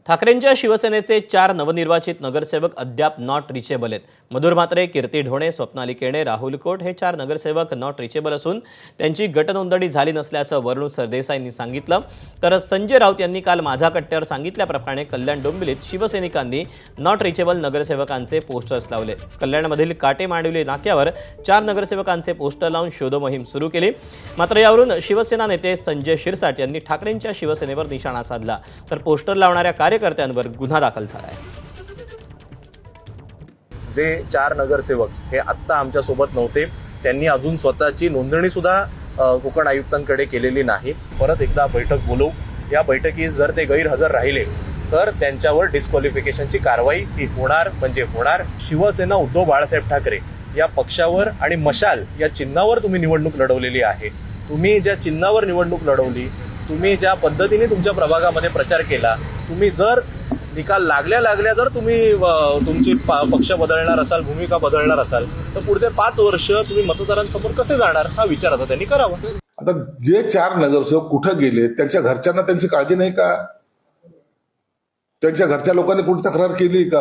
ठाकरेंच्या शिवसेनेचे 4 नवनिर्वाचित नगरसेवक अद्याप नॉट रिचेबल आहेत। मधुर म्हात्रे, कीर्ती ढोणे, स्वप्नाली केणे, राहुल कोट हे 4 नगरसेवक नॉट रिचेबल असून त्यांची गटनोंदणी झाली नसल्याचं वरुण सरदेसाईंनी सांगितलं। तर संजय राऊत यांनी काल माझा कट्ट्यावर सांगितल्याप्रमाणे कल्याण डोंबिवलीत शिवसैनिकांनी नॉट रिचेबल नगरसेवकांचे पोस्टर्स लावले। कल्याणमधील काटेमांडवी नाक्यावर 4 नगरसेवकांचे पोस्टर लावून शोध मोहीम सुरू केली। मात्र यावरून शिवसेना नेते संजय शिरसाट यांनी ठाकरेंच्या शिवसेनेवर निशाणा साधला। तर पोस्टर लावणाऱ्या कार्यकर्त्यांवर गुन्हा दाखल झाला आहे। जे 4 नगरसेवक हे आत्ता आमच्या सोबत नव्हते, त्यांनी अजून स्वतःची नोंदणी सुद्धा कोकण आयुक्तांकडे केलेली नाही। परत एकदा बैठक बोलवू। या बैठकीत जर ते गैरहजर राहिले तर त्यांच्यावर डिस्क्वालिफिकेशनची कारवाई ही होणार म्हणजे होणार। शिवसेना उद्धव बाळासाहेब ठाकरे या पक्षावर आणि मशाल या चिन्हावर तुम्ही निवडणूक लढवलेली आहे। तुम्ही ज्या चिन्हावर निवडणूक लढवली, तुम्ही ज्या पद्धतीने तुमच्या प्रभागामध्ये प्रचार केला, तुम्ही जर निकाल लागल्या जर तुम्ही तुमची पक्ष बदलणार असाल, भूमिका बदलणार असाल, तर पुढचे 5 वर्ष तुम्ही मतदारांसमोर कसे जाणार हा विचार आता त्यांनी करावा। आता जे 4 नगरसेवक कुठे गेले, त्यांच्या घरच्यांना त्यांची काळजी नाही का? त्यांच्या घरच्या लोकांनी कुठे तक्रार केली का?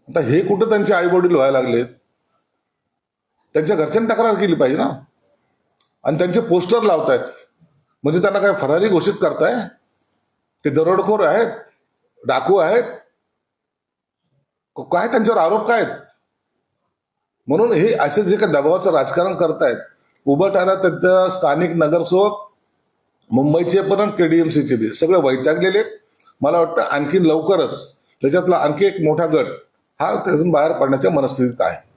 आता हे कुठं त्यांचे आई वडील व्हायला लागलेत, त्यांच्या घरच्यांनी तक्रार केली पाहिजे ना। आणि त्यांचे पोस्टर लावतायत म्हणजे त्यांना काय फरारी घोषित करताय? ते दरोडेखोर आहेत, डाकू आहेत, काय त्यांच्यावर आरोप काय आहेत? म्हणून हे असे जे काही दबावाचं राजकारण करतायत, उभटाला त्यांच्या स्थानिक नगरसेवक मुंबईचे पण केडीएमसीचे बी सगळे वैतागलेले। मला वाटतं आणखी लवकरच त्याच्यातला आणखी एक मोठा गट हा त्यातून बाहेर पडण्याच्या मनस्थितीत आहे।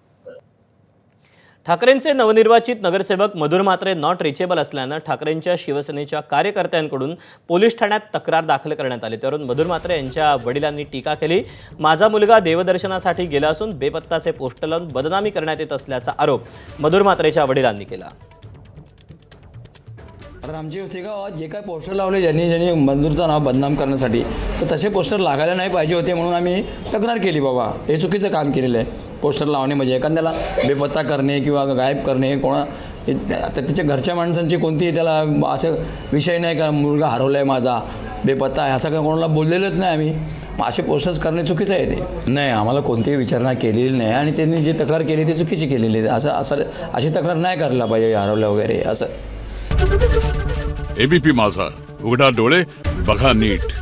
ठाकरेंचे नवनिर्वाचित नगरसेवक मधुर म्हात्रे नॉट रिचेबल असल्यानं ठाकरेंच्या शिवसेनेच्या कार्यकर्त्यांकडून पोलीस ठाण्यात तक्रार दाखल करण्यात आली। त्यावरून मधुर म्हात्रे यांच्या वडिलांनी टीका केली। माझा मुलगा देवदर्शनासाठी गेला असून बेपत्ताचे पोस्टर लावून बदनामी करण्यात येत असल्याचा आरोप मधुर म्हात्रेच्या वडिलांनी केला। कारण आमची होती का जे काही पोस्टर लावले ज्यांनी मधुरचं नाव बदनाम करण्यासाठी, तर तसे पोस्टर लागायला नाही पाहिजे होते म्हणून आम्ही तक्रार केली। बाबा हे चुकीचं काम केलेलं आहे। पोस्टर लावणे म्हणजे एखाद्याला बेपत्ता करणे किंवा गायब करणे, आता त्याच्या घरच्या माणसांची कोणतीही त्याला असं विषय नाही का मुलगा हरवला आहे माझा, बेपत्ता आहे असं काही कोणाला बोललेलंच नाही आम्ही। असे पोस्टर्स करणे चुकीचं आहे ते नाही। आम्हाला कोणतीही विचारणा केलेली नाही आणि त्यांनी जी तक्रार केली ती चुकीची केलेली आहे। अशी तक्रार नाही करायला पाहिजे हरवलं वगैरे असं। एबीपी माझा, उघडा डोळे बघा नीट।